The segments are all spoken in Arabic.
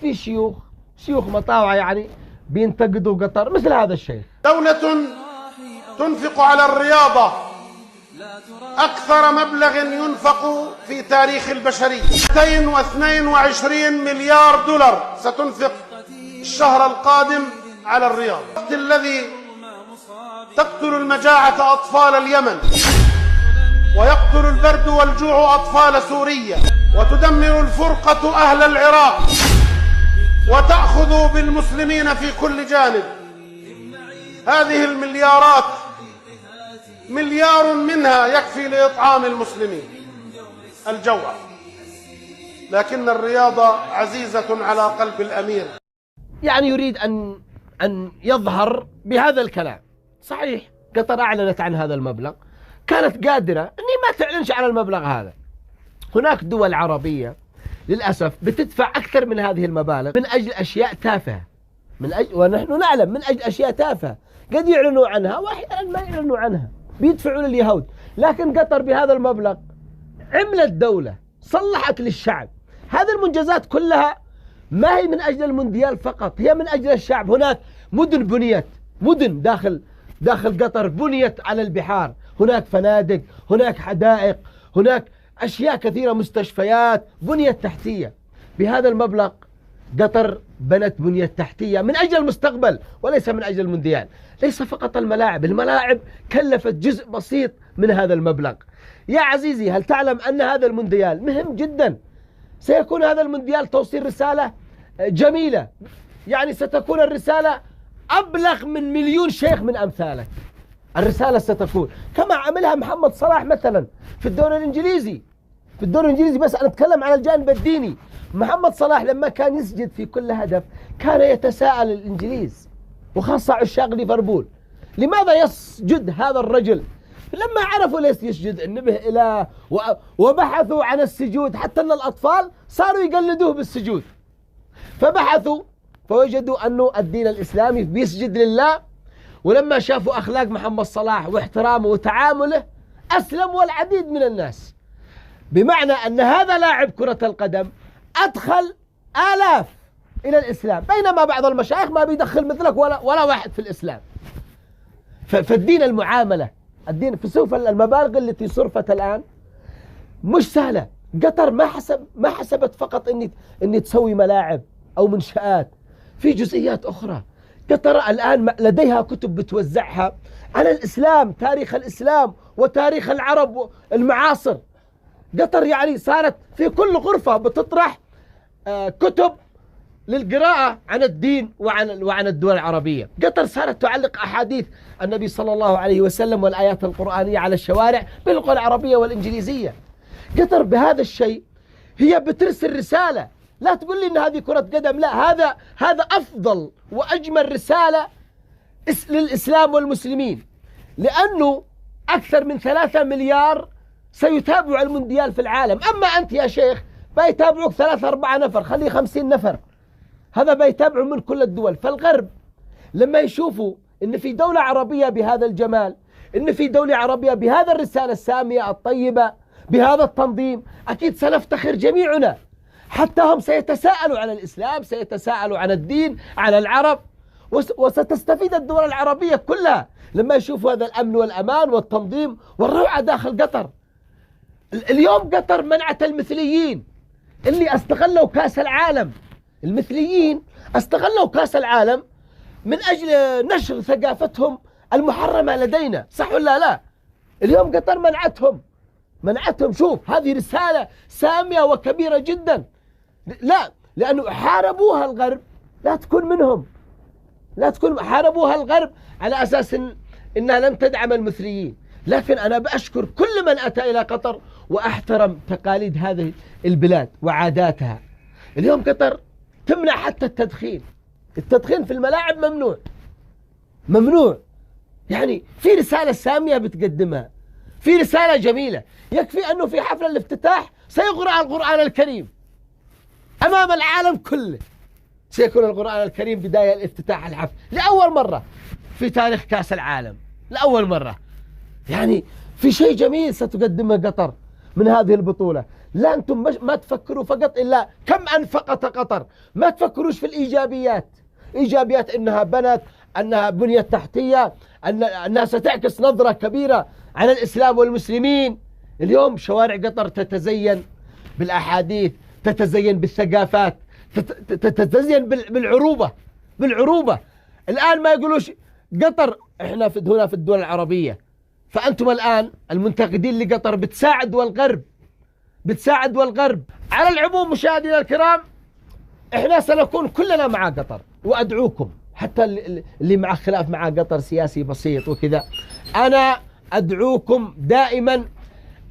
في شيوخ مطاوعة يعني بينتقدوا قطر مثل هذا الشيخ. دولة تنفق على الرياضة أكثر مبلغ ينفق في تاريخ البشرية، 222 مليار دولار ستنفق الشهر القادم على الرياضة، الوقت الذي تقتل المجاعة أطفال اليمن، ويقتل البرد والجوع أطفال سوريا، وتدمر الفرقة أهل العراق، وتأخذ بالمسلمين في كل جانب. هذه المليارات مليار منها يكفي لإطعام المسلمين الجوع، لكن الرياضة عزيزة على قلب الأمير. يعني يريد أن يظهر بهذا الكلام. صحيح قطر أعلنت عن هذا المبلغ، كانت قادرة أني ما تعلنش عن المبلغ هذا. هناك دول عربية للأسف بتدفع أكثر من هذه المبالغ من أجل أشياء تافهة، ونحن نعلم من أجل أشياء تافهة قد يعلنوا عنها وأحيانا ما يعلنوا عنها، بيدفعوا لليهود. لكن قطر بهذا المبلغ عملت دولة، صلحت للشعب. هذه المنجزات كلها ما هي من أجل المونديال فقط، هي من أجل الشعب. هناك مدن بنيت، مدن داخل قطر بنيت على البحار، هناك فنادق، هناك حدائق، هناك أشياء كثيرة، مستشفيات، بنية تحتية. بهذا المبلغ قطر بنت بنية تحتية من أجل المستقبل وليس من أجل المونديال. ليس فقط الملاعب كلفت جزء بسيط من هذا المبلغ. يا عزيزي، هل تعلم أن هذا المونديال مهم جدا؟ سيكون هذا المونديال توصيل رسالة جميلة، يعني ستكون الرسالة أبلغ من مليون شيخ من أمثالك. الرسالة ستكون كما عملها محمد صلاح مثلا في الدوري الإنجليزي. بس أنا أتكلم عن الجانب الديني. محمد صلاح لما كان يسجد في كل هدف كان يتساءل الإنجليز وخاصة عشاق ليفربول، لماذا يسجد هذا الرجل؟ لما عرفوا ليش يسجد انتبه إله وبحثوا عن السجود، حتى أن الأطفال صاروا يقلدوه بالسجود. فبحثوا فوجدوا أنه الدين الإسلامي بيسجد لله، ولما شافوا أخلاق محمد صلاح واحترامه وتعامله أسلموا العديد من الناس. بمعنى أن هذا لاعب كرة القدم أدخل آلاف إلى الإسلام، بينما بعض المشايخ ما بيدخل مثلك ولا واحد في الإسلام. فالدين المعاملة، الدين فسوف المبالغ التي صرفت الآن مش سهلة. قطر ما حسبت فقط إني تسوي ملاعب أو منشآت، في جزئيات أخرى. قطر الآن لديها كتب بتوزعها على الإسلام، تاريخ الإسلام وتاريخ العرب المعاصر. قطر يعني صارت في كل غرفة بتطرح كتب للقراءة عن الدين وعن الدول العربية. قطر صارت تعلق أحاديث النبي صلى الله عليه وسلم والآيات القرآنية على الشوارع باللغة العربية والإنجليزية. قطر بهذا الشيء هي بترسل رسالة. لا تقول لي إن هذه كرة قدم، لا، هذا أفضل وأجمل رسالة للإسلام والمسلمين، لأنه أكثر من 3 مليار سيتابعوا المونديال في العالم. أما أنت يا شيخ بيتابعوك 3-4 نفر، خليه 50 نفر، هذا بيتابعوا من كل الدول. فالغرب لما يشوفوا إن في دولة عربية بهذا الجمال، إن في دولة عربية بهذا الرسالة السامية الطيبة، بهذا التنظيم، أكيد سنفتخر جميعنا. حتى هم سيتساءلوا عن الإسلام، سيتساءلوا عن الدين، عن العرب، وستستفيد الدول العربية كلها لما يشوفوا هذا الأمن والأمان والتنظيم والروعة داخل قطر. اليوم قطر منعت المثليين اللي استغلوا كاس العالم. المثليين استغلوا كاس العالم من أجل نشر ثقافتهم المحرمة لدينا، صح ولا لا؟ اليوم قطر منعتهم. شوف، هذه رسالة سامية وكبيرة جدا. لا، لأنه حاربوها الغرب، لا تكون منهم، حاربوها الغرب على أساس إنها لم تدعم المثليين. لكن أنا بأشكر كل من أتى إلى قطر وأحترم تقاليد هذه البلاد وعاداتها. اليوم قطر تمنع حتى التدخين في الملاعب ممنوع. يعني في رسالة سامية بتقدمها، في رسالة جميلة. يكفي أنه في حفل الافتتاح سيقرأ القرآن الكريم أمام العالم كله. سيكون القرآن الكريم بداية الافتتاح الحفل لأول مرة في تاريخ كأس العالم، لأول مرة. يعني في شيء جميل ستقدمه قطر من هذه البطولة. لا أنتم ما تفكروا فقط إلا كم أنفقت قطر، ما تفكروش في الإيجابيات. إيجابيات أنها بنت، أنها بنية تحتية، أنها ستعكس نظرة كبيرة على الإسلام والمسلمين. اليوم شوارع قطر تتزين بالأحاديث، تتزين بالثقافات، تتزين بالعروبة. الآن ما يقولوش قطر، إحنا هنا في الدول العربية، فأنتم الآن المنتقدين لقطر بتساعد والغرب. على العموم مشاهدينا الكرام، إحنا سنكون كلنا مع قطر، وأدعوكم حتى اللي مع خلاف مع قطر سياسي بسيط وكذا، أنا أدعوكم دائما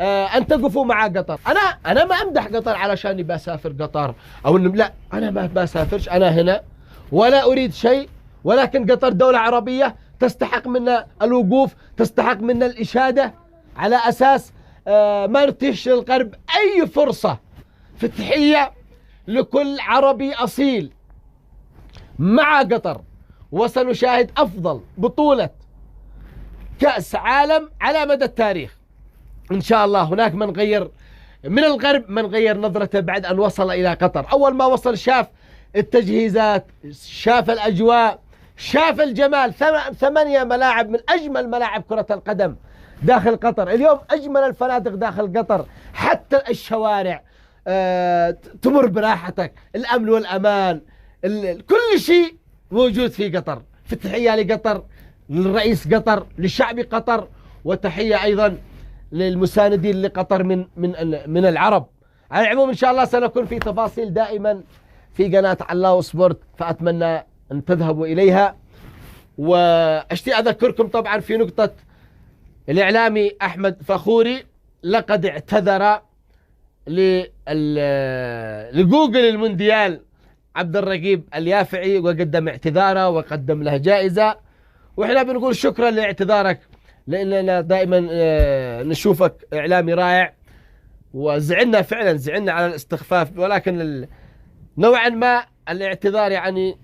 أن تقفوا مع قطر. أنا ما أمدح قطر علشان بسافر قطر أو لا، أنا ما بسافرش، أنا هنا ولا أريد شيء، ولكن قطر دولة عربية تستحق منا الوقوف، تستحق منا الإشادة، على أساس ما نرتيش للغرب أي فرصة. في تحية لكل عربي أصيل مع قطر، وسنشاهد أفضل بطولة كأس عالم على مدى التاريخ إن شاء الله. هناك من غير من الغرب، من غير نظرته بعد أن وصل إلى قطر. أول ما وصل شاف التجهيزات، شاف الأجواء، شاف الجمال. 8 ملاعب من أجمل ملاعب كرة القدم داخل قطر. اليوم أجمل الفنادق داخل قطر، حتى الشوارع تمر براحتك، الأمن والأمان، كل شيء موجود في قطر. في تحية لقطر، للرئيس قطر، لشعب قطر، وتحية أيضا للمساندين لقطر من العرب. على العموم إن شاء الله سنكون في تفاصيل دائما في قناة علاو سبورت، فأتمنى أن تذهبوا إليها. وأشتي أذكركم طبعا في نقطة الإعلامي أحمد فخوري لقد اعتذر لجوجل المونديال عبد الرقيب اليافعي، وقدم اعتذاره وقدم له جائزة، وإحنا بنقول شكرا لاعتذارك، لأننا دائما نشوفك إعلامي رائع، وزعلنا فعلا، زعلنا على الاستخفاف، ولكن نوعا ما الاعتذار يعني